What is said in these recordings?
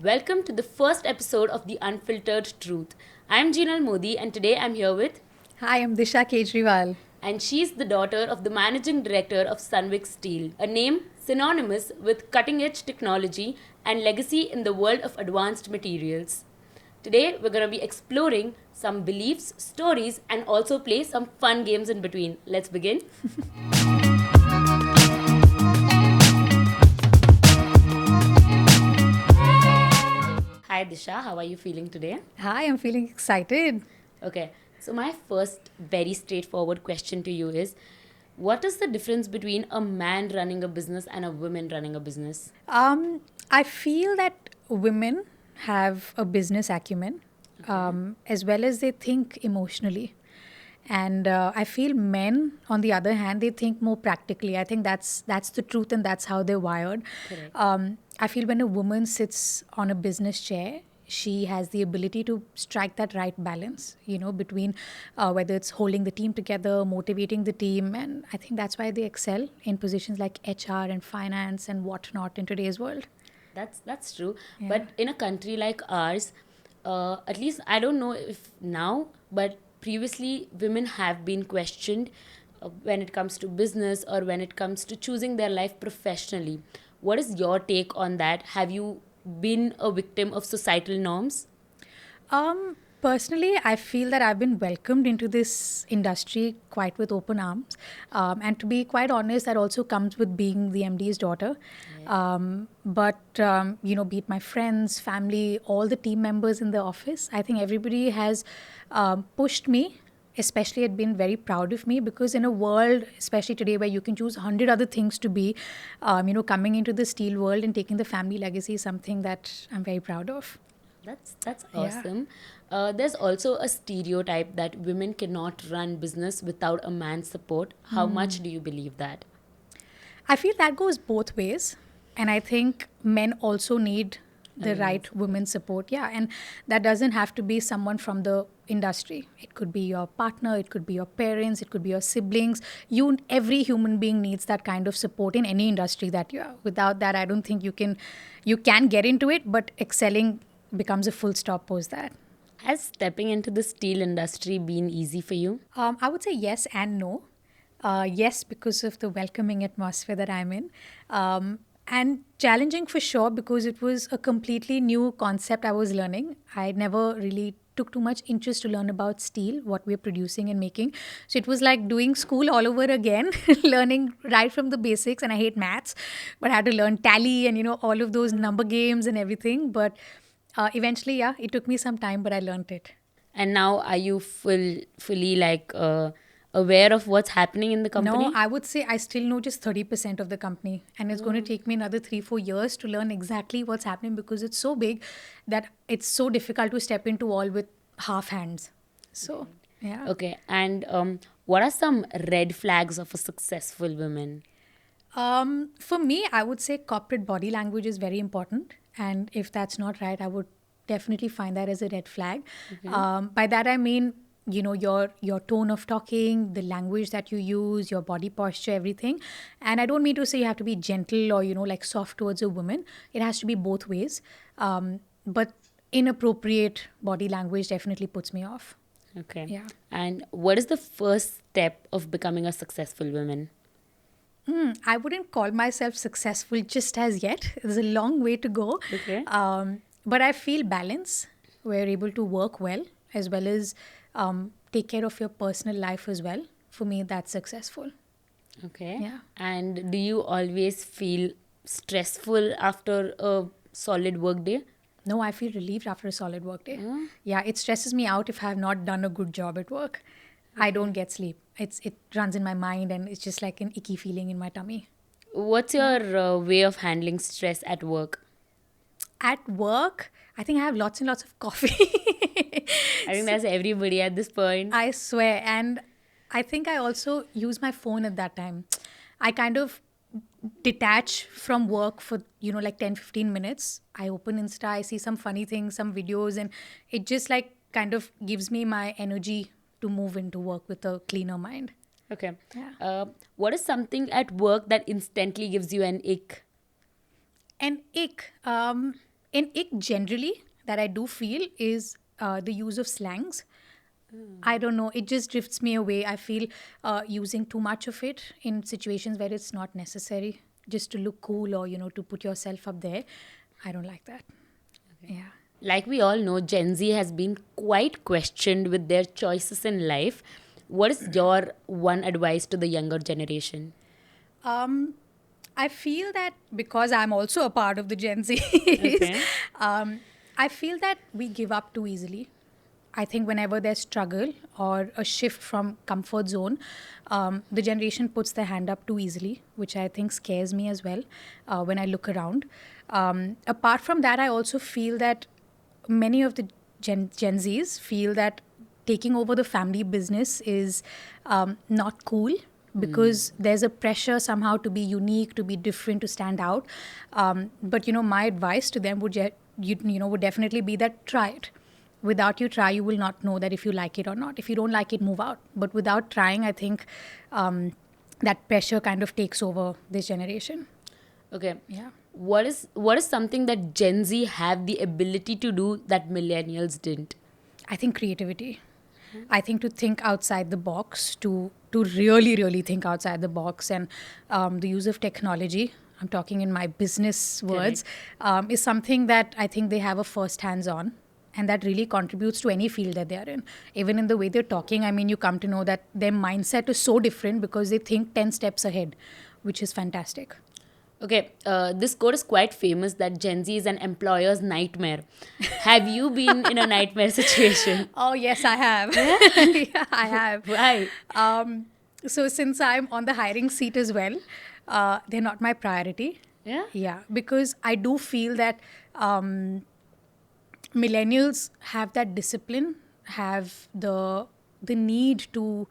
Welcome to the first episode of The Unfiltered Truth. I'm Jinal Modi and today I'm here with, Hi, I'm Disha Kejriwal. and she's the daughter of the managing director of Sunvik Steel, a name synonymous with cutting edge technology and legacy in the world of advanced materials. Today we're going to be exploring some beliefs, stories, and also play some fun games in between. Let's begin. Hi Disha, how are you feeling today? Hi, I'm feeling excited. Okay, so my first very straightforward question to you is, what is the difference between a man running a business and a woman running a business? Um, I feel that women have a business acumen Okay. as well as they think emotionally. And I feel men, on the other hand, they think more practically. I think that's the truth, and that's how they're wired. Correct. I feel when a woman sits on a business chair, she has the ability to strike that right balance, between whether it's holding the team together, motivating the team, and I think that's why they excel in positions like HR and finance and whatnot in today's world. That's true. Yeah. But in a country like ours, at least I don't know if now, but previously women have been questioned when it comes to business or when it comes to choosing their life professionally. What is your take on that? Have you been a victim of societal norms? Personally, I feel that I've been welcomed into this industry quite with open arms. And to be quite honest, that also comes with being the MD's daughter. Yeah. But be it my friends, family, all the team members in the office, I think everybody has pushed me. Especially, had been very proud of me because in a world, especially today, where you can choose 100 other things to be, coming into the steel world and taking the family legacy is something that I'm very proud of. That's Yeah. awesome. There's also a stereotype that women cannot run business without a man's support. How much do you believe that? I feel that goes both ways. And I think men also need A the woman's right support. women's support. Yeah. And that doesn't have to be someone from the industry. It could be your partner, it could be your parents, it could be your siblings. Every human being needs that kind of support in any industry that you are. Without that, I don't think you can get into it, but excelling becomes a full stop post that. Has stepping into the steel industry been easy for you? I would say yes and no. Yes, because of the welcoming atmosphere that I'm in. And challenging for sure because it was a completely new concept I was learning. I never really took too much interest to learn about steel, what we're producing and making. So it was like doing school all over again, learning right from the basics. And I hate maths, but I had to learn tally and, all of those number games and everything. But eventually, yeah, it took me some time, but I learned it. And now are you fully like aware of what's happening in the No, company? I would say I still know just 30% of the company. And it's going to take me another 3, 4 years to learn exactly what's happening because it's so big that it's so difficult to step into all with half hands. So, yeah. Okay. And what are some red flags of a successful woman? For me, I would say corporate body language is very important. And if that's not right, I would definitely find that as a red flag. Okay. By that, I mean, your tone of talking, the language that you use, your body posture, everything. And I don't mean to say you have to be gentle or, like soft towards a woman. It has to be both ways. But inappropriate body language definitely puts me off. Okay. Yeah. And what is the first step of becoming a successful woman? I wouldn't call myself successful just as yet. There's a long way to go. Okay. But I feel balance. We're able to work as well as take care of your personal life as well. For me, that's successful. Okay. Yeah. And do you always feel stressful after a solid work day? No, I feel relieved after a solid work day. Yeah, it stresses me out if I have not done a good job at work. I don't Okay. get sleep. It runs in my mind and it's just like an icky feeling in my tummy. What's Yeah. your way of handling stress at work? At work, I think I have lots and lots of coffee. I think that's everybody at this point. I swear. And I think I also use my phone at that time. I kind of detach from work for, like 10, 15 minutes. I open Insta, I see some funny things, some videos, and it just like kind of gives me my energy to move into work with a cleaner mind. Okay. Yeah. What is something at work that instantly gives you an ick? And ick. In it, generally, that I do feel is the use of slangs. I don't know. It just drifts me away. I feel using too much of it in situations where it's not necessary, just to look cool or to put yourself up there. I don't like that. Yeah. Like we all know, Gen Z has been quite questioned with their choices in life. What is your one advice to the younger generation? Um, I feel that because I'm also a part of the Gen Zs, Okay. I feel that we give up too easily. I think whenever there's struggle or a shift from comfort zone, the generation puts their hand up too easily, which I think scares me as well when I look around. Apart from that, I also feel that many of the Gen Zs feel that taking over the family business is not cool because there's a pressure somehow to be unique, to be different, to stand out. But my advice to them would definitely be that try it. Without you try, you will not know that if you like it or not. If you don't like it, move out. But without trying, I think that pressure kind of takes over this generation. Okay. Yeah. What is something that Gen Z have the ability to do that millennials didn't? I think creativity. I think to think outside the box, to really really think outside the box, and the use of technology. I'm talking in my business words, Correct. is something that I think they have a first hands on, and that really contributes to any field that they are in. Even in the way they're talking, I mean, you come to know that their mindset is so different because they think 10 steps ahead, which is fantastic. Okay, this quote is quite famous that Gen Z is an employer's nightmare. Have you been in a nightmare situation? Oh yes, I have. Yeah, I have. Why? So since I'm on the hiring seat as well, they're not my priority. Yeah? Yeah, because I do feel that millennials have that discipline, have the need to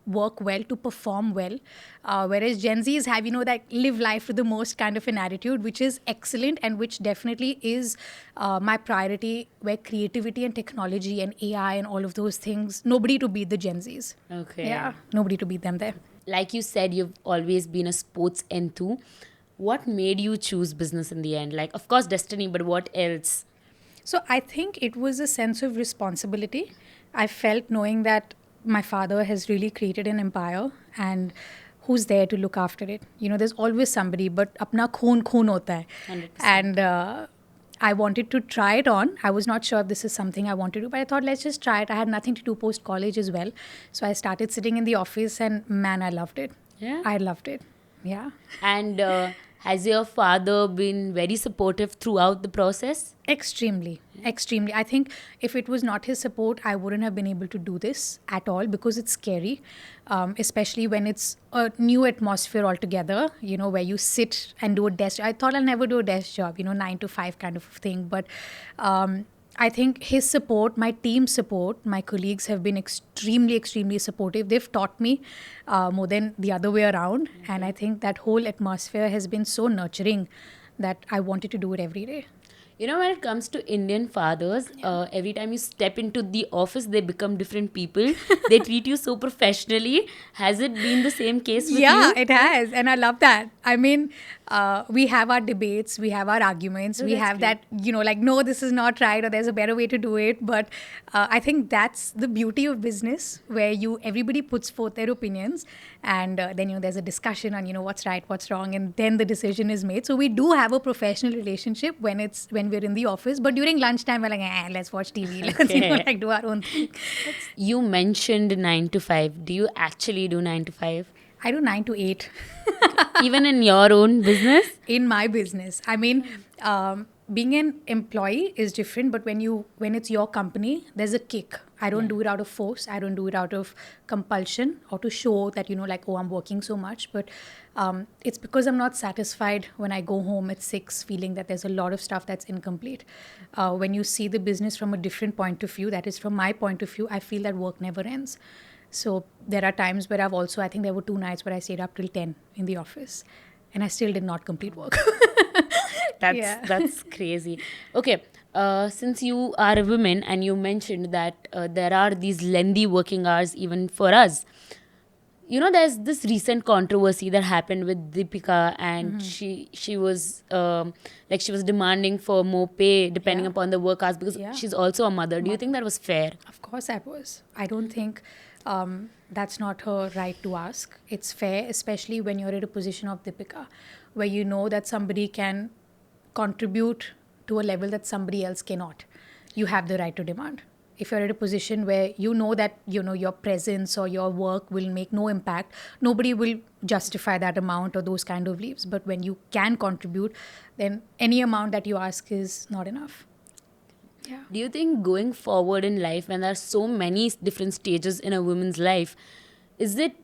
work well, to perform well, whereas Gen Zs have that live life with the most kind of an attitude, which is excellent and which definitely is my priority. Where creativity and technology and AI and all of those things, nobody to beat the Gen Zs. Okay. Yeah, nobody to beat them there. Like you said, you've always been a sports enthu. What made you choose business in the end? Like, of course, destiny, but what else? So I think it was a sense of responsibility. I felt knowing that my father has really created an empire, and who's there to look after it. There's always somebody, but apna khoon khoon hota hai. 100%. And I wanted to try it on. I was not sure if this is something I want to do, but I thought let's just try it. I had nothing to do post college as well. So I started sitting in the office, and man, I loved it. Yeah. I loved it. Yeah. And has your father been very supportive throughout the process? Extremely, extremely. I think if it was not his support, I wouldn't have been able to do this at all because it's scary, especially when it's a new atmosphere altogether, where you sit and do a desk. I thought I'll never do a desk job, 9 to 5 kind of thing. But I think his support, my team's support, my colleagues have been extremely, extremely supportive. They've taught me more than the other way around. And I think that whole atmosphere has been so nurturing that I wanted to do it every day. When it comes to Indian fathers, every time you step into the office, they become different people. They treat you so professionally. Has it been the same case with Yeah, you? it has. And I love that. I mean, we have our debates, we have our arguments, Oh, we that's have great. that, like, no, this is not right or there's a better way to do it. But I think that's the beauty of business where everybody puts forth their opinions and then, there's a discussion on, what's right, what's wrong, and then the decision is made. So we do have a professional relationship when we're in the office, but during lunchtime, we're like, let's watch TV, let's, Okay. like do our own thing. You mentioned 9 to 5. Do you actually do 9 to 5? I do 9 to 8. Even in your own business? In my business, I mean, being an employee is different, but when it's your company, there's a kick. I don't do it out of force. I don't do it out of compulsion or to show that, like, oh, I'm working so much. But it's because I'm not satisfied when I go home at 6 feeling that there's a lot of stuff that's incomplete. When you see the business from a different point of view, that is from my point of view, I feel that work never ends. So there are times where I think there were 2 nights where I stayed up till 10 in the office and I still did not complete work. That's crazy. Okay, since you are a woman and you mentioned that there are these lengthy working hours even for us, there's this recent controversy that happened with Deepika, and she was like she was demanding for more pay depending Yeah. upon the work hours because Yeah. she's also a mother. Do you think that was fair? Of course, that was. I don't think that's not her right to ask. It's fair, especially when you're in a position of Deepika, where you know that somebody can contribute to a level that somebody else cannot. You have the right to demand. If you're at a position where you know that your presence or your work will make no impact, nobody will justify that amount or those kind of leaves. But when you can contribute, then any amount that you ask is not enough. Yeah. Do you think going forward in life, when there are so many different stages in a woman's life, is it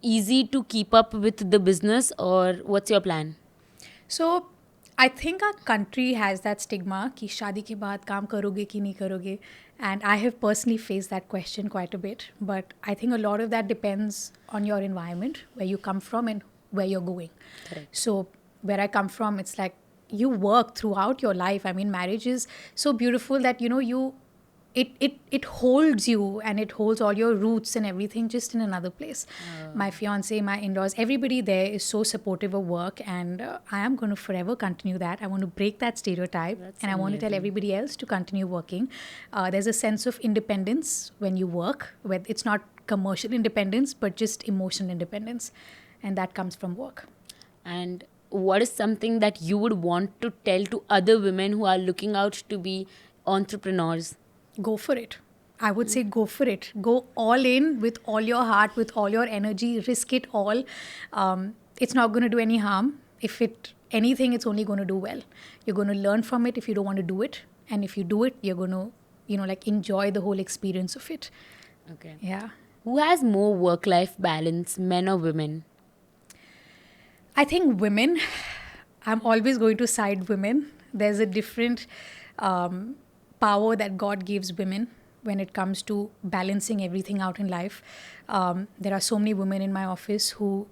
easy to keep up with the business, or what's your plan? So I think our country has that stigma कि शादी के बाद काम करोगे कि नहीं करोगे, and I have personally faced that question quite a bit. But I think a lot of that depends on your environment, where you come from and where you're going. Correct. So where I come from, it's like you work throughout your life. I mean, marriage is so beautiful that it holds you and it holds all your roots and everything just in another place. My fiance, my in-laws, everybody there is so supportive of work, and I am going to forever continue that. I want to break that stereotype, That's and I want to tell amazing. everybody else to continue working. There's a sense of independence when you work, where it's not commercial independence but just emotional independence, and that comes from work. And what is something that you would want to tell to other women who are looking out to be entrepreneurs? Go for it. I would say go for it. Go all in with all your heart, with all your energy, risk it all. It's not going to do any harm. If it anything, it's only going to do well. You're going to learn from it if you don't want to do it. And if you do it, you're going to, like enjoy the whole experience of it. Okay. Yeah. Who has more work-life balance, men or women? I think women, I'm always going to side women. There's a different power that God gives women when it comes to balancing everything out in life. There are so many women in my office who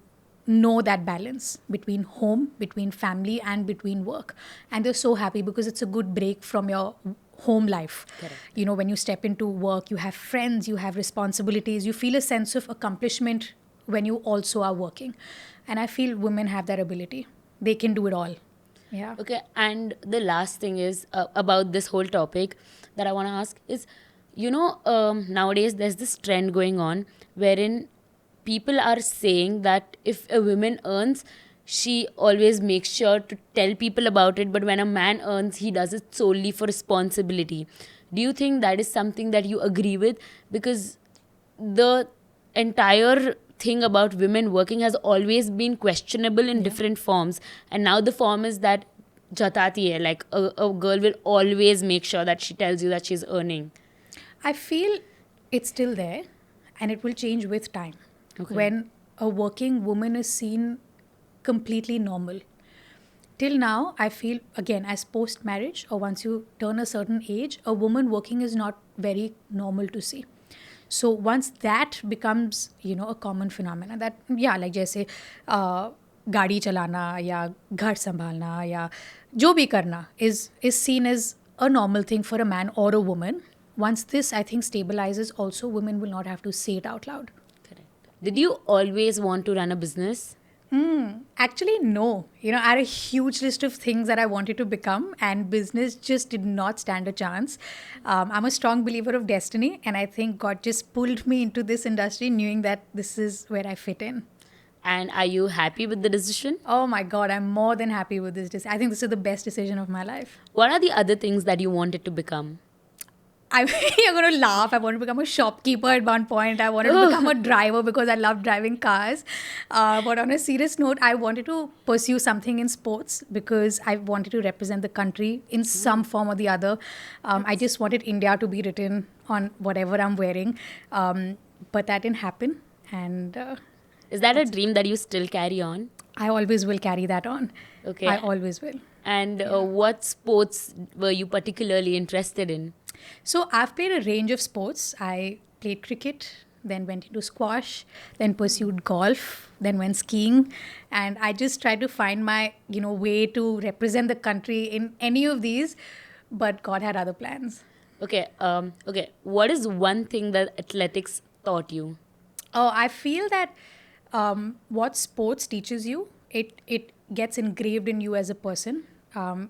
know that balance between home, between family, and between work. And they're so happy because it's a good break from your home life. Correct. When you step into work, you have friends, you have responsibilities, you feel a sense of accomplishment when you also are working. And I feel women have that ability. They can do it all. Yeah. Okay, and the last thing is about this whole topic that I want to ask is, nowadays there's this trend going on wherein people are saying that if a woman earns, she always makes sure to tell people about it, but when a man earns, he does it solely for responsibility. Do you think that is something that you agree with? Because the entire thing about women working has always been questionable in different forms, and now the form is that jatati hai, like a girl will always make sure that she tells you that she's earning. I feel it's still there, and it will change with time. Okay. When a working woman is seen completely normal. Till now, I feel, again, as post marriage or once you turn a certain age, a woman working is not very normal to see. So once that becomes, a common phenomenon, that, yeah, like जैसे गाड़ी चलाना या घर संभालना या जो भी करना is seen as a normal thing for a man or a woman. Once this, I think, stabilizes also, women will not have to say it out loud. Correct. Did you always want to run a business? Actually, no. I had a huge list of things that I wanted to become, and business just did not stand a chance. I'm a strong believer of destiny, and I think God just pulled me into this industry, knowing that this is where I fit in. And are you happy with the decision? Oh my God, I'm more than happy with this. I think this is the best decision of my life. What are the other things that you wanted to become? You're going to laugh. I wanted to become a shopkeeper at one point. I wanted to become a driver because I love driving cars. But on a serious note, I wanted to pursue something in sports because I wanted to represent the country in some form or the other. I just wanted India to be written on whatever I'm wearing. But that didn't happen. And Is that a dream that you still carry on? I always will carry that on. Okay. I always will. And what sports were you particularly interested in? So I've played a range of sports. I played cricket, then went into squash, then pursued golf, then went skiing. And I just tried to find my, way to represent the country in any of these. But God had other plans. Okay. Okay. What is one thing that athletics taught you? Oh, I feel that What sports teaches you, it gets engraved in you as a person.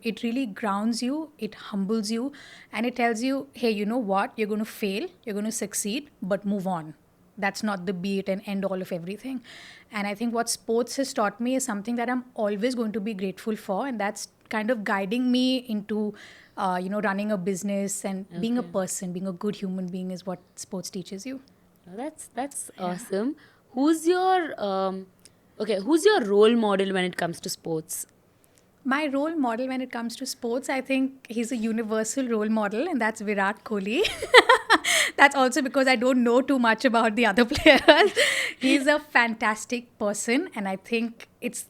It really grounds you, it humbles you, and it tells you, hey, you know what? You're going to fail, you're going to succeed, but move on. That's not the be it and end all of everything. And I think what sports has taught me is something that I'm always going to be grateful for, and that's kind of guiding me into, running a business and being a Okay. person, being a good human being is what sports teaches you. That's awesome. Who's your who's your role model when it comes to sports? My role model when it comes to sports, I think he's a universal role model, and that's Virat Kohli. That's also because I don't know too much about the other players. He's a fantastic person, and I think it's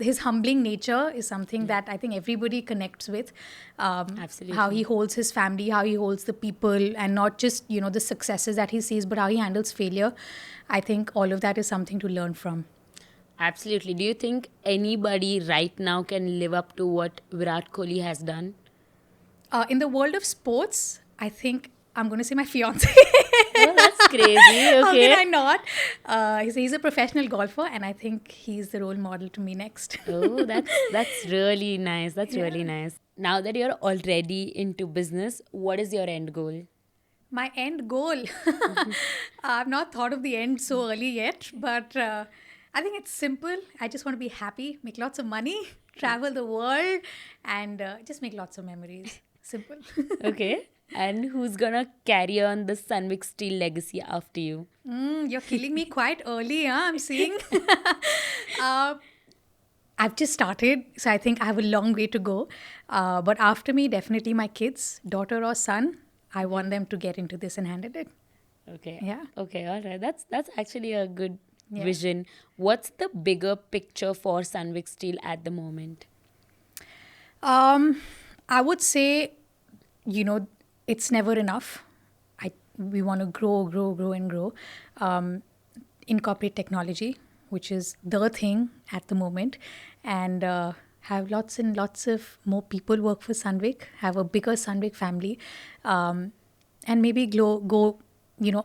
his humbling nature is something that I think everybody connects with. How he Absolutely. holds his family, how he holds the people, and not just the successes that he sees, but how he handles failure. I think all of that is something to learn from. Absolutely. Do you think anybody right now can live up to what Virat Kohli has done? In the world of sports, I think I'm going to say my fiance. Oh, that's crazy. How can I Okay. not? He's a professional golfer, and I think he's the role model to me next. Oh, that's really nice. That's Yeah. really nice. Now that you're already into business, what is your end goal? My end goal. I've not thought of the end so early yet, but I think it's simple. I just want to be happy, make lots of money, travel the world, and just make lots of memories. Simple. Okay. And who's gonna carry on the Sunvik Steel legacy after you? You're killing me quite early, huh? I'm seeing. uh, I've just started, so I think I have a long way to go. But after me, definitely my kids, daughter or son, I want them to get into this and handle it. Okay. Yeah. Okay, all right. That's actually a good Yeah. vision. What's the bigger picture for Sunvik Steel at the moment? Um, I would say, you know, it's never enough. We want to grow, grow, grow, and grow. Um, Incorporate technology, which is the thing at the moment, and have lots and lots of more people work for Sunvik. Have a bigger Sunvik family, and maybe go.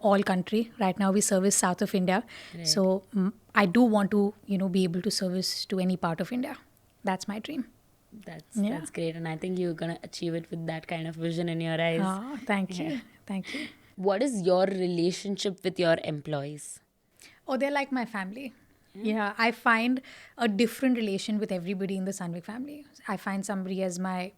All country. Right now, we service south of India, Right. so I do want to, be able to service to any part of India. That's my dream. Yeah. That's great, and I think you're gonna achieve it with that kind of vision in your eyes. Oh, thank Yeah. you. Thank you. What is your relationship with your employees? Oh, they're like my family. Yeah, I find a different relation with everybody in the Sanvik family. I find somebody as my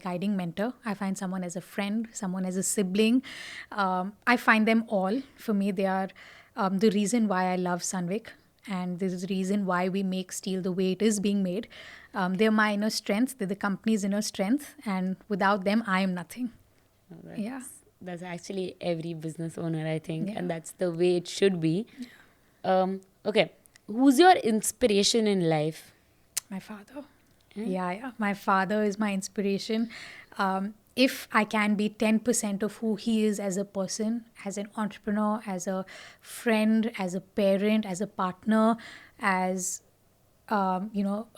guiding mentor. I find someone as a friend, someone as a sibling. I find them all. For me, they are the reason why I love Sanvik, and this is the reason why we make steel the way it is being made. They're my inner strength. They're the company's inner strength, and without them, I am nothing. Oh, Yeah, that's actually every business owner, I think, yeah. and that's the way it should be. Okay, who's your inspiration in life? My father. Hmm? Yeah. My father is my inspiration. If I can be 10% of who he is as a person, as an entrepreneur, as a friend, as a parent, as a partner, as a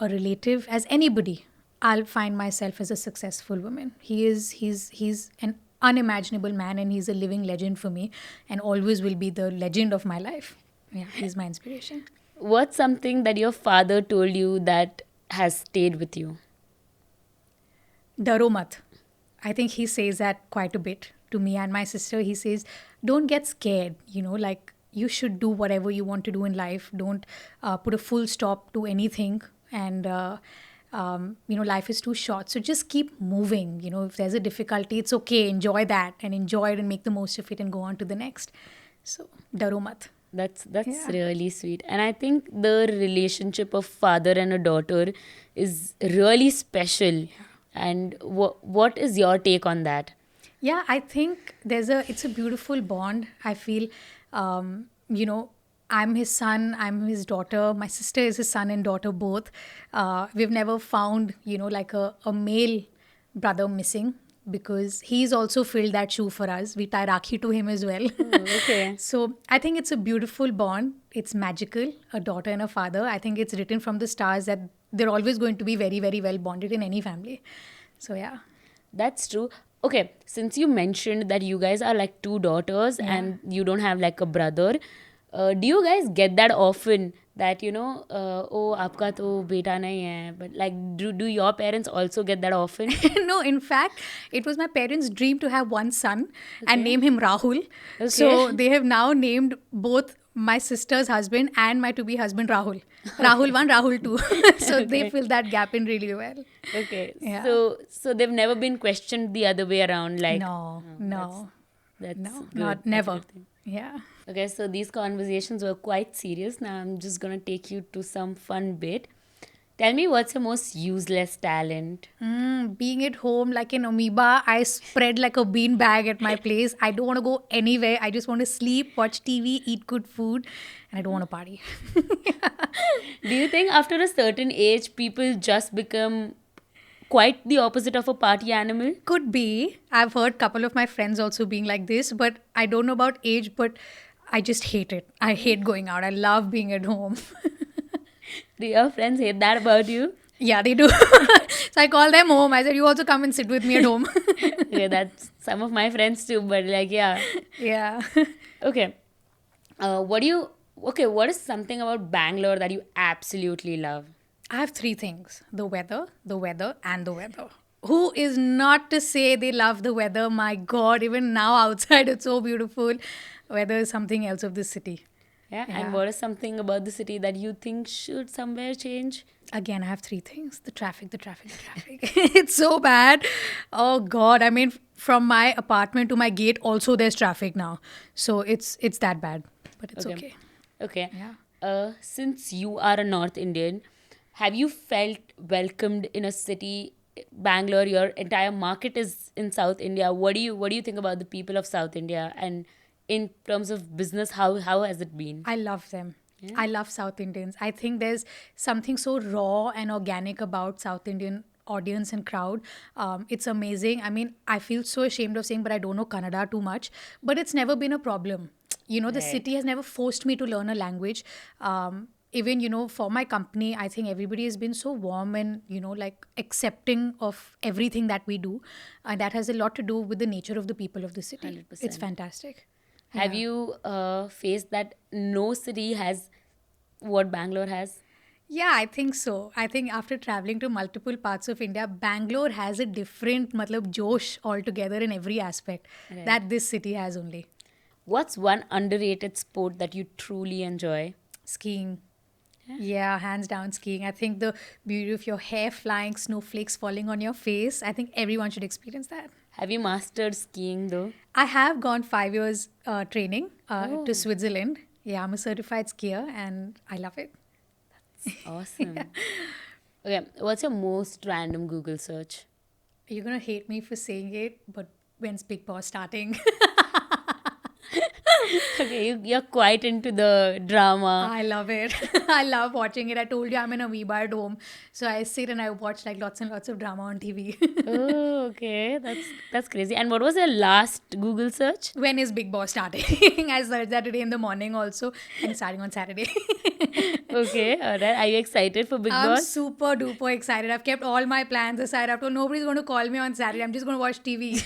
relative, as anybody, I'll find myself as a successful woman. He's an unimaginable man, and he's a living legend for me, and always will be the legend of my life. Yeah, he's my inspiration. What's something that your father told you that has stayed with you? Daro mat. I think he says that quite a bit to me and my sister. He says, don't get scared, like you should do whatever you want to do in life. Don't put a full stop to anything. And, life is too short. So just keep moving. If there's a difficulty, it's okay. Enjoy that and enjoy it and make the most of it and go on to the next. So, daro mat. That's Yeah. really sweet. And I think the relationship of father and a daughter is really special. And what is your take on that? Yeah, I think it's a beautiful bond. I feel, um, you know, I'm his son, I'm his daughter. My sister is his son and daughter both. We've never found, like a male brother missing, because he's also filled that shoe for us. We tie Rakhi to him as well. Oh, okay. So I think it's a beautiful bond. It's magical, a daughter and a father. I think it's written from the stars that they're always going to be very, very well bonded in any family. So yeah. That's true. Okay, since you mentioned that you guys are like two daughters Yeah. and you don't have like a brother, do you guys get that often that oh आपका तो बेटा नहीं है, but like do your parents also get that often? No, in fact, it was my parents' dream to have one son and Okay. name him Rahul. So Okay. they have now named both my sister's husband and my to be husband Rahul. Rahul 1, Rahul 2. So they Okay. fill that gap in really well. Okay. Yeah. So they've never been questioned the other way around, like, No, oh, no, that's no, good. not That's a never. good thing. Yeah. Okay, so these conversations were quite serious. Now I'm just gonna take you to some fun bit. Tell me, what's your most useless talent? Being at home like an amoeba, I spread like a bean bag at my place. I don't want to go anywhere. I just want to sleep, watch TV, eat good food, and I don't want to party. Do you think after a certain age, people just become quite the opposite of a party animal? Could be. I've heard a couple of my friends also being like this, but I don't know about age, but I just hate it. I hate going out. I love being at home. Do your friends hate that about you? Yeah, they do. So I call them home. I said, you also come and sit with me at home. Okay, that's some of my friends too, but like, yeah. Yeah. Okay. What do you, okay, what is something about Bangalore that you absolutely love? I have three things: the weather, and the weather. Who is not to say they love the weather? My God, even now outside it's so beautiful. Weather is something else of this city. Yeah, and Yeah. what is something about the city that you think should somewhere change? Again, I have three things: the traffic, the traffic, the traffic. It's so bad. Oh God, I mean, from my apartment to my gate, also there's traffic now. So it's that bad, but it's Okay. okay. Okay. Yeah. Since you are a North Indian, have you felt welcomed in a city, Bangalore? Your entire market is in South India. What do you think about the people of South India? And in terms of business, how has it been? I love them. Yeah. I love South Indians. I think there's something so raw and organic about South Indian audience and crowd. It's amazing. I mean, I feel so ashamed of saying, but I don't know Kannada too much. But it's never been a problem. You know, the Right. city has never forced me to learn a language. Even, for my company, I think everybody has been so warm and, like accepting of everything that we do. And that has a lot to do with the nature of the people of the city. It's 100%. fantastic. Have Yeah. you faced that no city has what Bangalore has? Yeah, I think so. I think after traveling to multiple parts of India, Bangalore has a different matlab, josh altogether in every aspect Right. that this city has only. What's one underrated sport that you truly enjoy? Skiing. Yeah, hands down skiing. I think the beauty of your hair flying, snowflakes falling on your face, I think everyone should experience that. Have you mastered skiing though? I have gone 5 years training to Oh, Switzerland. Yeah, I'm a certified skier and I love it. awesome. Okay, what's your most random Google search? You're going to hate me for saying it, but when's Big Boss starting? Okay, you're quite into the drama. I love it. I love watching it. I told you I'm an amoeba at home. So I sit and I watch like lots and lots of drama on TV. Oh, okay, that's crazy. And what was your last Google search? When is Big Boss starting? I searched that today in the morning also and it's starting on Saturday. Okay, all right. Are you excited for Big I'm Boss? super duper excited. I've kept all my plans aside. I've told nobody's going to call me on Saturday. I'm just going to watch TV.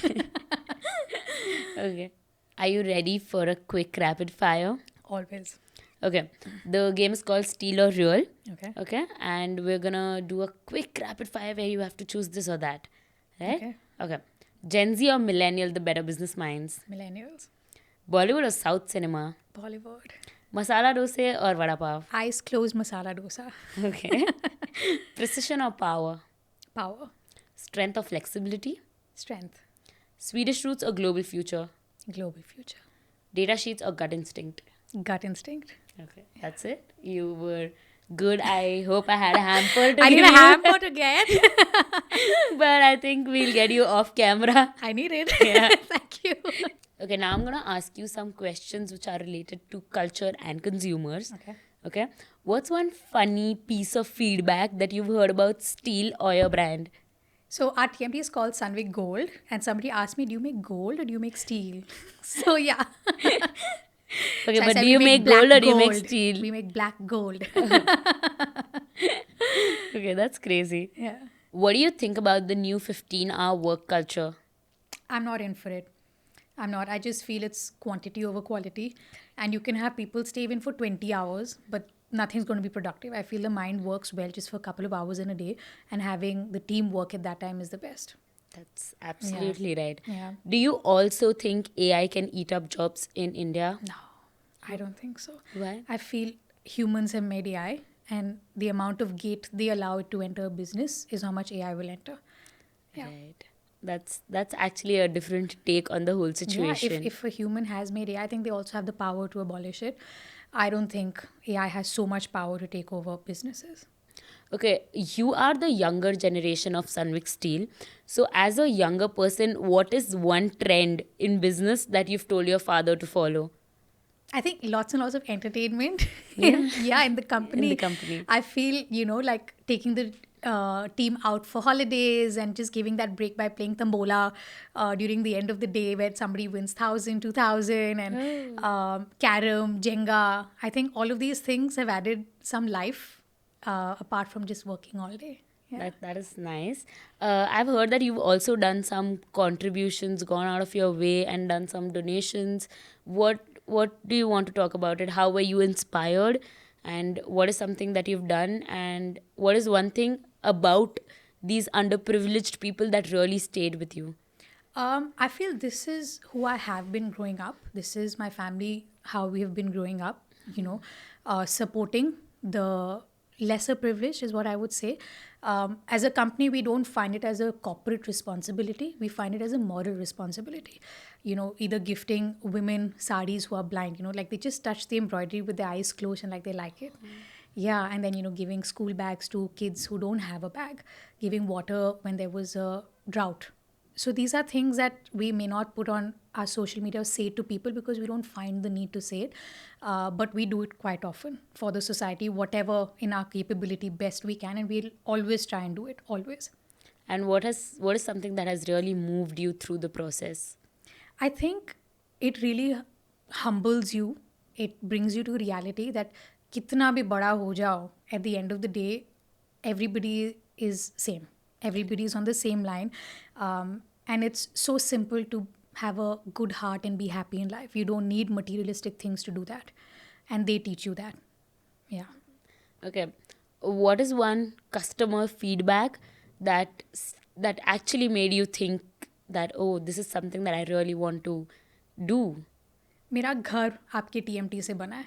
Okay. Are you ready for a quick rapid fire? Always. Okay. The game is called Steal or Real. Okay. Okay. And we're gonna do a quick rapid fire where you have to choose this or that. Right? Okay. Okay. Gen Z or millennial, the better business minds? Millennials. Bollywood or South cinema? Bollywood. Masala dosa or vada pav? Eyes closed masala dosa. Okay. Precision or power? Power. Strength or flexibility? Strength. Swedish roots or global future? Global future. Data sheets or gut instinct? Gut instinct. Okay, that's it. You were good. I hope I had a hamper to I give need a you. hamper to get. But I think we'll get you off camera. I need it. Yeah. Thank you. Okay, now I'm gonna ask you some questions which are related to culture and consumers. Okay. Okay. What's one funny piece of feedback that you've heard about Steel or your brand? So our TMT is called Sunvik Gold, and somebody asked me, "Do you make gold or do you make steel?" So yeah. Okay, So I but said, do "We you make make gold black or do you make gold. steel? We make black gold." Okay, that's crazy. Yeah. What do you think about the new 15-hour work culture? I'm not in for it. I'm not. I just feel it's quantity over quality. And you can have people stay even for 20 hours, but nothing's going to be productive. I feel the mind works well just for a couple of hours in a day, and having the team work at that time is the best. That's Yeah. absolutely right. Yeah. Do you also think AI can eat up jobs in India? No, I don't think so. Why? I feel humans have made AI, and the amount of gate they allow it to enter a business is how much AI will enter. Yeah. Right. That's actually a different take on the whole Yeah, situation. if a human has made AI, I think they also have the power to abolish it. I don't think AI has so much power to take over businesses. Okay, you are the younger generation of Sunvik Steel. So, as a younger person, what is one trend in business that you've told your father to follow? I think lots and lots of entertainment. Yeah, Yeah, in the in the company. company. I feel, like taking the team out for holidays and just giving that break by playing tambola during the end of the day where somebody wins 1,000, 2,000, and Oh. carom, Jenga. I think all of these things have added some life apart from just working all day. Yeah. That is nice. I've heard that you've also done some contributions, gone out of your way, and done some donations. What do you want to talk about it? How were you inspired, and what is something that you've done, and what is one thing about these underprivileged people that really stayed with you? I feel this is who I have been growing up. This is my family, how we have been growing up, supporting the lesser privileged is what I would say. As a company, we don't find it as a corporate responsibility. We find it as a moral responsibility. Either gifting women saris who are blind, like they just touch the embroidery with their eyes closed and like they like it. Yeah, and then, giving school bags to kids who don't have a bag, giving water when there was a drought. So these are things that we may not put on our social media or say to people because we don't find the need to say it, but we do it quite often for the society, whatever in our capability best we can, and we'll always try and do it, always. And what is something that has really moved you through the process? I think it really humbles you. It brings you to reality that kitna bhi bada ho jao, at the end of the day, everybody is same. Everybody is on the same line. And it's so simple to have a good heart and be happy in life. You don't need materialistic things to do that. And they teach you that. Yeah. Okay, what is one customer feedback that actually made you think that, oh, this is something that I really want to do? मेरा घर आपके TMT से बना है.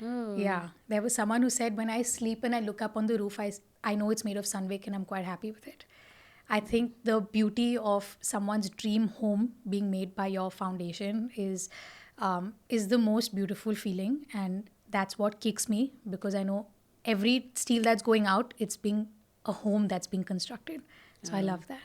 Oh. Yeah, there was someone who said, when I sleep and I look up on the roof, I know it's made of Sunvik and I'm quite happy with it. I think the beauty of someone's dream home being made by your foundation is the most beautiful feeling, and that's what kicks me, because I know every steel that's going out, it's being a home that's being constructed. So I love that.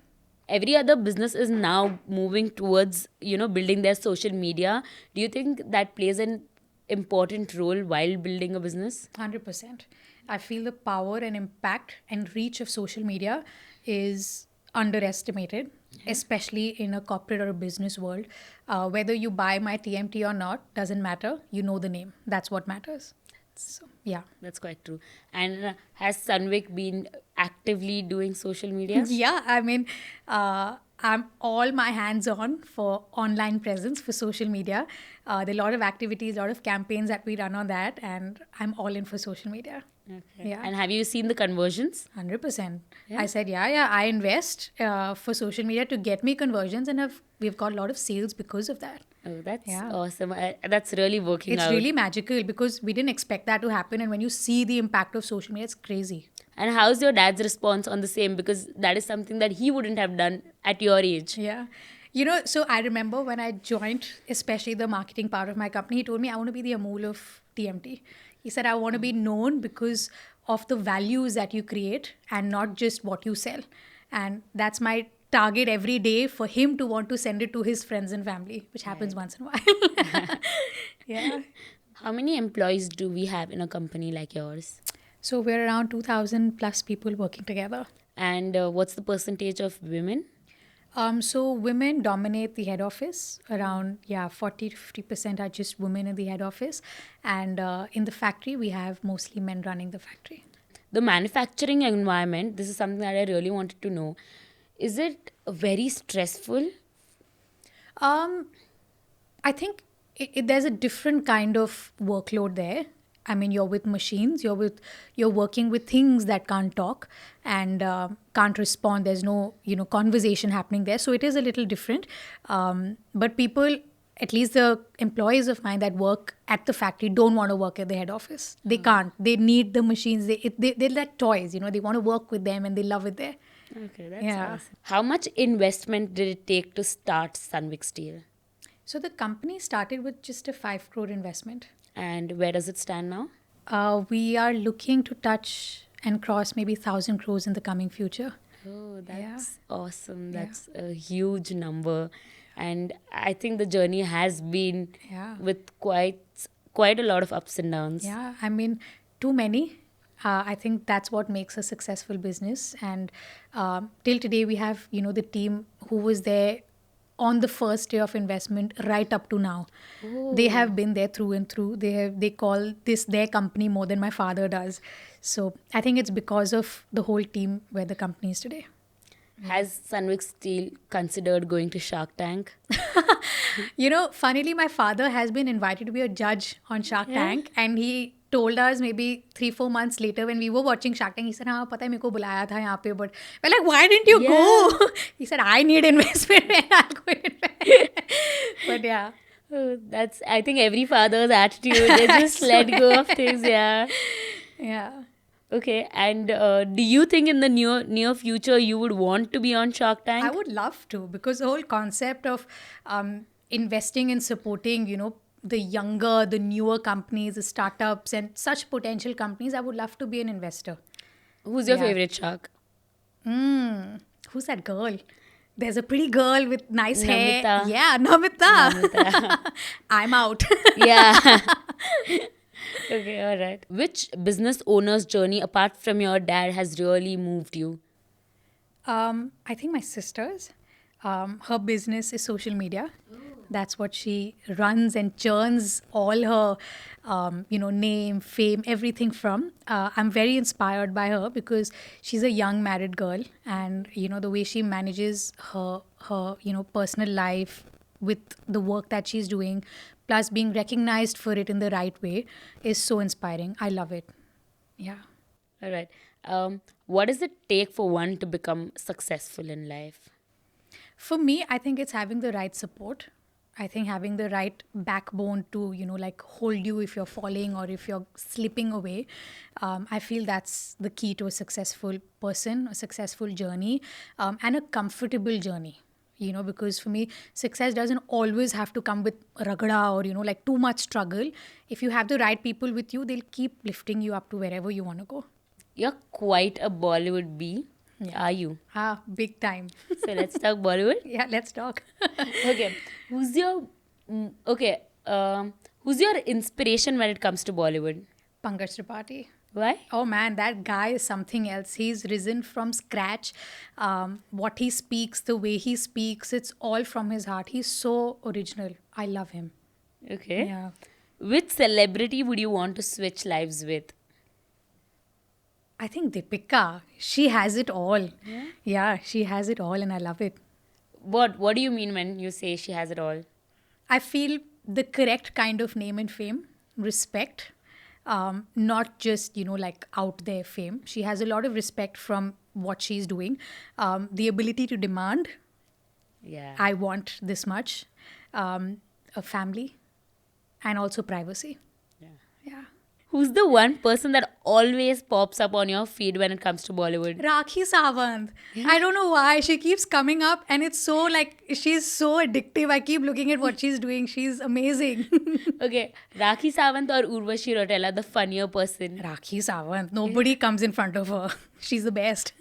Every other business is now moving towards building their social media. Do you think that plays an important role while building a business? 100%. I feel the power and impact and reach of social media is underestimated, especially in a corporate or a business world. Whether you buy my TMT or not doesn't matter. You know the name. That's what matters. So, yeah. That's quite true. And has Sunvik been actively doing social media? Yeah, I mean, I'm all my hands on for online presence for social media. There are a lot of activities, a lot of campaigns that we run on that, and I'm all in for social media. Okay. Yeah. And have you seen the conversions? 100%. Yeah? I said, yeah, I invest for social media to get me conversions, and we've got a lot of sales because of that. Oh, that's Yeah. awesome. That's really working It's out. really magical because we didn't expect that to happen, and when you see the impact of social media, it's crazy. And how's your dad's response on the same? Because that is something that he wouldn't have done at your age. Yeah. So I remember when I joined, especially the marketing part of my company, he told me, I want to be the Amul of TMT. He said, I want to be known because of the values that you create and not just what you sell. And that's my target every day, for him to want to send it to his friends and family, which happens once in a while. Yeah. How many employees do we have in a company like yours? So we're around 2,000 plus people working together. And what's the percentage of women? So women dominate the head office. Around 40 to 50% are just women in the head office, and in the factory we have mostly men running the factory. The manufacturing environment, this is something that I really wanted to know. Is it very stressful? I think there's a different kind of workload there. I mean, you're with machines, you're working with things that can't talk and can't respond. There's no, conversation happening there. So it is a little different. But people, at least the employees of mine that work at the factory, don't want to work at the head office. They can't. They need the machines. They're like toys, they want to work with them and they love it there. Okay, that's Yeah. awesome. How much investment did it take to start Sunvik Steel? So the company started with just a 5 crore investment. And where does it stand now? We are looking to touch and cross maybe 1,000 crores in the coming future. Oh, Yeah. that's awesome. Yeah. That's a huge number. And I think the journey has been Yeah. with quite a lot of ups and downs. Yeah, I mean, too many. I think that's what makes a successful business. And till today, we have, the team who was there on the first day of investment right up to now. They have been there through and through. They call this their company more than my father does. So I think it's because of the whole team where the company is today. Has Sunvik Steel considered going to Shark Tank? Funnily, my father has been invited to be a judge on Shark Tank, and he told us maybe 3-4 months later when we were watching Shark Tank, he said, "हाँ, पता है मेरे को बुलाया था यहाँ पे," but we're like, "Why didn't you go?" He said, "I need investment and I'll go invest." But yeah. Oh, that's, I think, every father's attitude. They just let go of things, yeah. Yeah. Okay, and do you think in the near future you would want to be on Shark Tank? I would love to, because the whole concept of investing and supporting, the younger, the newer companies, the startups, and such potential companies, I would love to be an investor. Who's your Yeah. favorite shark? Who's that girl? There's a pretty girl with nice hair. Namita. Yeah, Namita. Namita. I'm out. Yeah. Okay, all right. Which business owner's journey apart from your dad has really moved you? I think my sister's. Her business is social media. That's what she runs and churns all her, name, fame, everything from. I'm very inspired by her because she's a young married girl, and the way she manages her personal life with the work that she's doing, plus being recognized for it in the right way, is so inspiring. I love it. Yeah. All right. What does it take for one to become successful in life? For me, I think it's having the right support. I think having the right backbone to, hold you if you're falling or if you're slipping away. I feel that's the key to a successful person, a successful journey, and a comfortable journey. Because for me, success doesn't always have to come with ragda or, too much struggle. If you have the right people with you, they'll keep lifting you up to wherever you want to go. You're quite a Bollywood bee, are you? Big time. So let's talk Bollywood. Yeah, let's talk. Okay, who's your who's your inspiration when it comes to Bollywood? Pankaj Tripathi. Why? Oh man, that guy is something else. He's risen from scratch. What he speaks, the way he speaks, it's all from his heart. He's so original. I love him. Okay. Yeah. Which celebrity would you want to switch lives with? I think Deepika, she has it all. Yeah, she has it all and I love it. What do you mean when you say she has it all? I feel the correct kind of name and fame, respect, not just, out there fame. She has a lot of respect from what she's doing. The ability to demand, Yeah. I want this much, a family, and also privacy. Yeah. Yeah. Who's the one person that always pops up on your feed when it comes to Bollywood? Rakhi Sawant. I don't know why. She keeps coming up and it's so she's so addictive. I keep looking at what she's doing. She's amazing. Okay, Rakhi Sawant or Urvashi Rotella, the funnier person? Rakhi Sawant. Nobody comes in front of her. She's the best.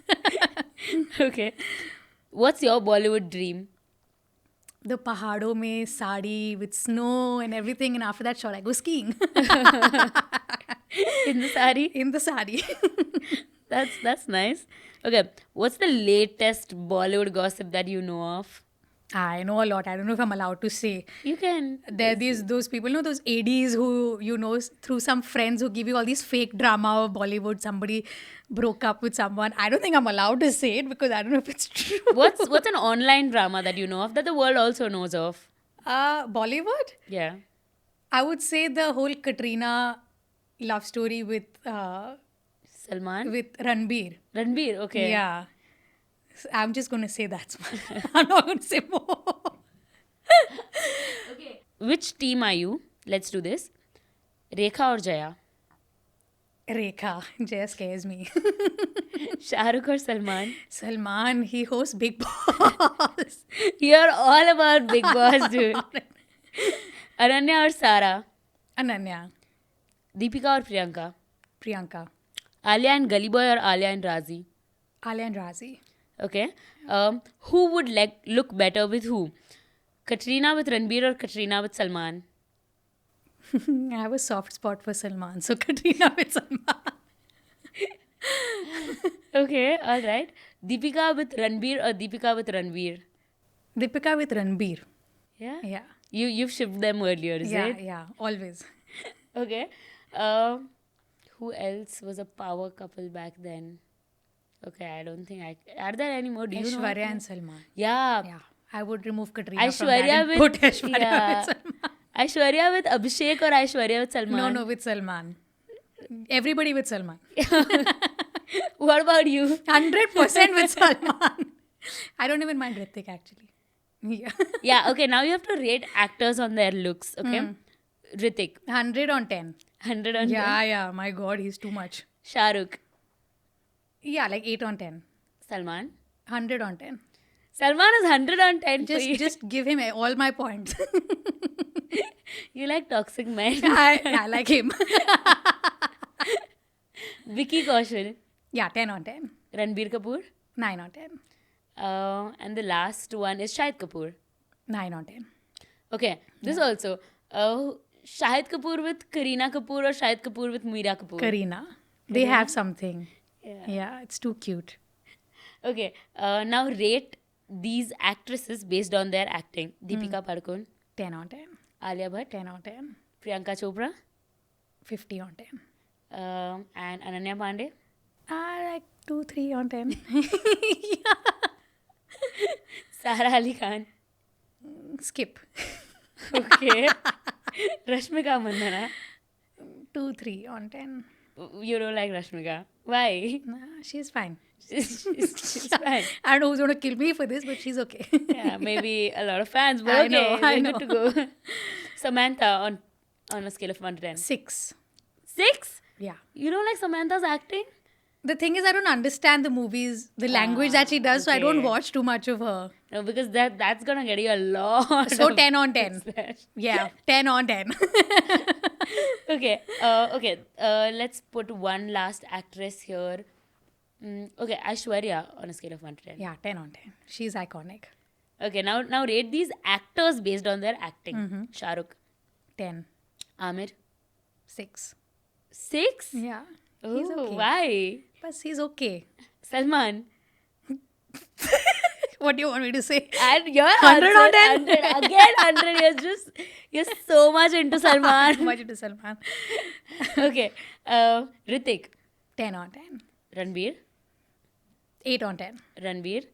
Okay. What's your Bollywood dream? The pahado mein sari with snow and everything. And after that shot, I go skiing. In the sari? In the sari. That's nice. Okay, what's the latest Bollywood gossip that you know of? I know a lot. I don't know if I'm allowed to say. You can. There are those people, those ADs who, through some friends who give you all these fake drama of Bollywood. Somebody broke up with someone. I don't think I'm allowed to say it because I don't know if it's true. What's an online drama that you know of that the world also knows of? Bollywood? Yeah. I would say the whole Katrina love story Salman? with Ranbir. Ranbir, okay. Yeah. I'm just going to say that's one. I'm not going to say more. Okay. Which team are you? Let's do this. Rekha or Jaya? Rekha just scares me. Shah Rukh or Salman? Salman, he hosts Big Boss. You're all about Big Boss, dude. Ananya or Sara? Ananya, Deepika or Priyanka? Priyanka, Alia and Gully Boy or Alia and Razi? Alia and Razi. Okay. Who would look better with who? Katrina with Ranbir or Katrina with Salman? I have a soft spot for Salman, so Katrina with Salman. Okay, all right. Deepika with Ranbir or Deepika with Ranveer? Deepika with Ranbir. Yeah. Yeah. You've shipped them earlier, is it? Yeah, always. Okay. Who else was a power couple back then? Okay, I don't think are there any more? Do you know? Aishwarya and Salman. Yeah. Yeah, I would remove Katrina from that Aishwarya and with put Aishwarya yeah. with Salman. Aishwarya with Abhishek or Aishwarya with Salman? No, with Salman. Everybody with Salman. What about you? 100% with Salman. I don't even mind Ritik actually. Yeah. Yeah, okay, now you have to rate actors on their looks, okay? Ritik, 100 on 10. 100 on 10. Yeah, my god, he's too much. Shah Rukh, Yeah, like 8 on 10. Salman. 100 on 10. Salman is 100 on 10 for you. Just give him all my points. You like toxic men. I like him. Vicky Kaushal, Yeah, 10 on 10. Ranbir Kapoor. 9 on 10. And the last one is Shahid Kapoor. 9 on 10. Okay, this also. Shahid Kapoor with Kareena Kapoor or Shahid Kapoor with Meera Kapoor? Karina. They have something. Yeah. Yeah, it's too cute. Okay, now rate these actresses based on their acting. Deepika Padukone, 10 on 10. Alia Bhatt, 10 on 10. Priyanka Chopra, 50 on 10. and Ananya Pandey. Like 2, 3 on 10. Sara Ali Khan. Skip. Okay. Rashmika Mandana. 2, 3 on 10. You don't like Rashmika. Why? Nah, she's fine. She's fine. I don't know who's going to kill me for this, but she's okay. Yeah, maybe a lot of fans, but I okay, know, we're I good to go. Samantha on a scale of 1 to 10. 6. 6? Yeah. You don't like Samantha's acting? The thing is, I don't understand the movies, the language that she does, so I don't okay. watch too much of her. No, because that's gonna get you a lot. So of 10 on 10. slash. Yeah, 10 on 10. Okay. Let's put one last actress here. Okay, Aishwarya on a scale of 1 to 10. Yeah, 10 on 10. She's iconic. Okay, now rate these actors based on their acting. Shah Rukh, 10. Amir, 6. 6. Yeah. Oh, He's okay. why? But he's okay. Salman. What do you want me to say? And your 100 answer, on 10. 100. Again 100. You're so much into Salman. Much into Salman. Okay. Ritik. 10 on 10. Ranbir. 8 on 10. Ranbir.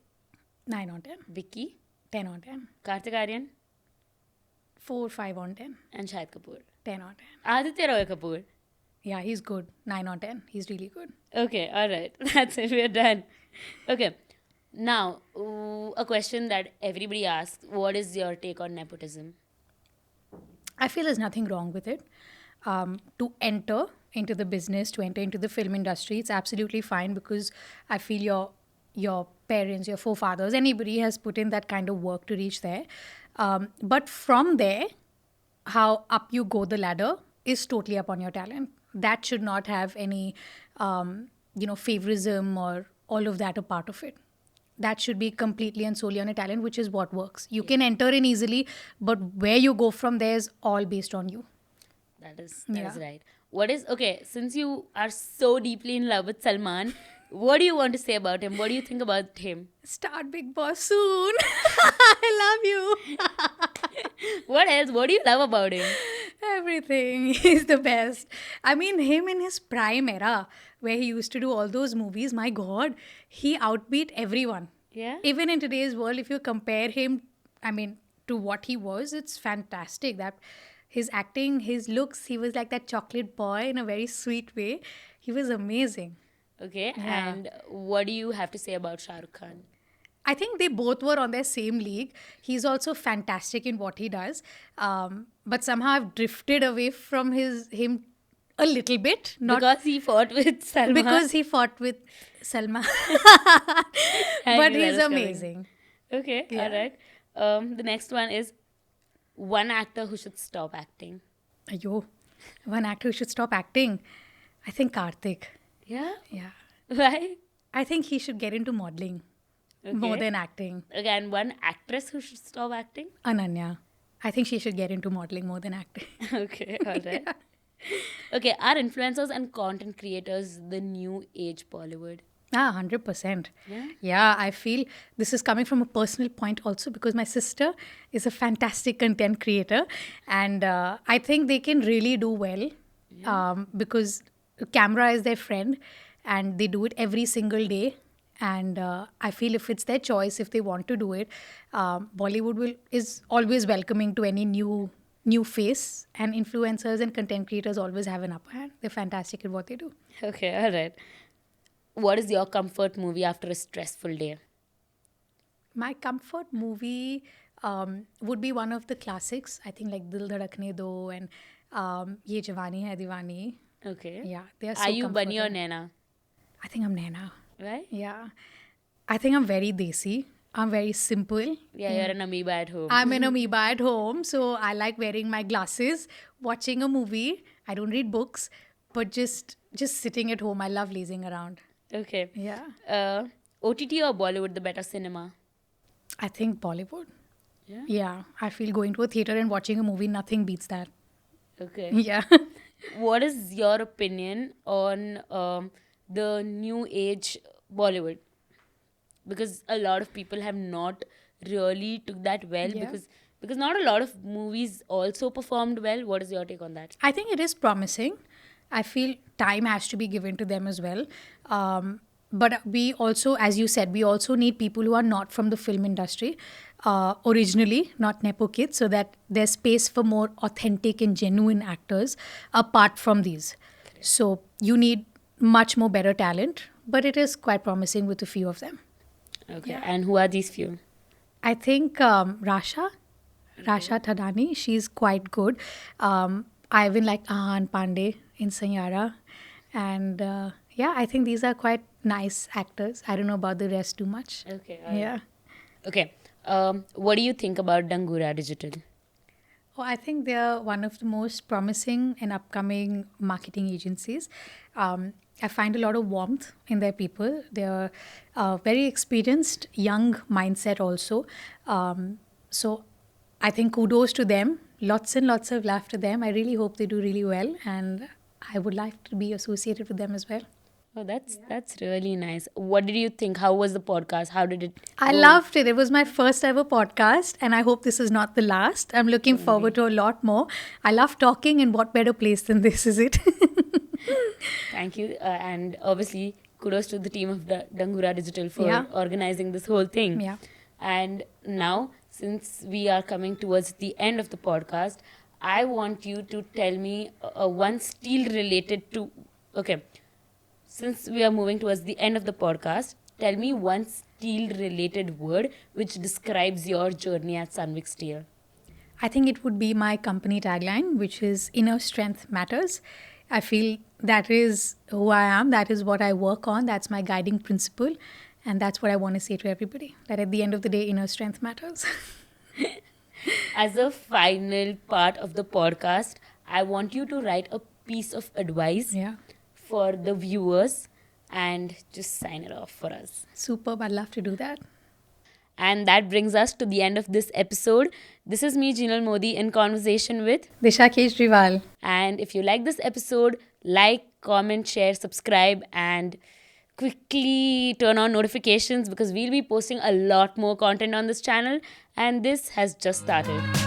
9 on 10. Vicky. 10 on 10. Kartik Aaryan. 4, 5 on 10. And Shahid Kapoor. 10 on 10. Aditya Roy Kapoor. Yeah, he's good. 9 on 10. He's really good. Okay, alright. That's it. We're done. Okay. Now, a question that everybody asks. What is your take on nepotism? I feel there's nothing wrong with it. To enter into the business, to enter into the film industry, it's absolutely fine because I feel your parents, your forefathers, anybody has put in that kind of work to reach there. But from there, how up you go the ladder is totally upon your talent. That should not have any, favorism or all of that a part of it. That should be completely and solely on a talent, which is what works. You can enter in easily, but where you go from there is all based on you. That is Yeah. right. Since you are so deeply in love with Salman, what do you want to say about him? What do you think about him? Start Big Boss soon. I love you. What else? What do you love about him? Everything. He's the best. I mean, him in his prime era, where he used to do all those movies, my God, he outbeat everyone. Yeah? Even in today's world, if you compare him, to what he was, it's fantastic that His acting, his looks, he was like that chocolate boy in a very sweet way. He was amazing. Okay, Yeah. and what do you have to say about Shah Rukh Khan? I think they both were on their same league. He's also fantastic in what he does, but somehow I've drifted away from him a little bit. Not Because he fought with Salman. because he fought with Salma, I but knew that he's was coming. amazing. Okay, all Yeah. right. The next one is one actor who should stop acting. Ayo, one actor who should stop acting. I think Karthik. Yeah? Yeah. Why? I think he should get into modeling more Okay. than acting. Again, one actress who should stop acting. Ananya. I think she should get into modeling more than acting. Okay, all right. Okay, are influencers and content creators the new age Bollywood? 100%. Yeah? Yeah, I feel this is coming from a personal point also because my sister is a fantastic content creator and I think they can really do well because camera is their friend and they do it every single day. And I feel if it's their choice, if they want to do it, Bollywood is always welcoming to any new face, and influencers and content creators always have an upper hand. They're fantastic at what they do. Okay, all right. What is your comfort movie after a stressful day? My comfort movie would be one of the classics. I think like Dil Dhadakne Do and Ye Jawani Hai Diwani. Okay. Yeah, they are so Are you Bunny or comforting. Naina? I think I'm Naina. Right? Yeah. I think I'm very desi. I'm very simple. Yeah, you're an amoeba at home. I'm an amoeba at home, so I like wearing my glasses, watching a movie. I don't read books, but just sitting at home. I love lazing around. Okay. Yeah. OTT or Bollywood, the better cinema? I think Bollywood. Yeah. Yeah. I feel going to a theater and watching a movie, nothing beats that. Okay. Yeah. What is your opinion on the new age Bollywood? Because a lot of people have not really took that well Yeah. because not a lot of movies also performed well. What is your take on that? I think it is promising. I feel time has to be given to them as well. But we also, as you said, we also need people who are not from the film industry originally, not Nepo kids, so that there's space for more authentic and genuine actors apart from these. So you need much more better talent, but it is quite promising with a few of them. Okay. Yeah. And who are these few? I think Rasha Thadani, she's quite good. I even like Ahan Pandey in Sanyara. And yeah, I think these are quite nice actors. I don't know about the rest too much. Okay. all right. Yeah. Okay. What do you think about Dangura Digital? Oh, I think they're one of the most promising and upcoming marketing agencies. I find a lot of warmth in their people. They're very experienced, young mindset also. So I think kudos to them. Lots and lots of love to them. I really hope they do really well. And I would like to be associated with them as well. Oh, that's really nice. What did you think? How was the podcast? How did it I go? loved it. It was my first ever podcast, and I hope this is not the last. I'm looking forward to a lot more. I love talking, and what better place than this, is it? Thank you. And obviously, kudos to the team of the Dangura Digital for Yeah. organizing this whole thing. Yeah. And now, since we are coming towards the end of the podcast, I want you to tell me one steel related to. Okay. Since we are moving towards the end of the podcast, tell me one steel related word which describes your journey at Sunvik Steel. I think it would be my company tagline, which is inner strength matters. I feel that is who I am. That is what I work on. That's my guiding principle. And that's what I want to say to everybody, that at the end of the day, inner strength matters. As a final part of the podcast, I want you to write a piece of advice Yeah. for the viewers and just sign it off for us. Superb. I'd love to do that. And that brings us to the end of this episode. This is me, Jinal Modi, in conversation with. Disha Kejriwal. And if you like this episode, like, comment, share, subscribe, and quickly turn on notifications because we'll be posting a lot more content on this channel. And this has just started.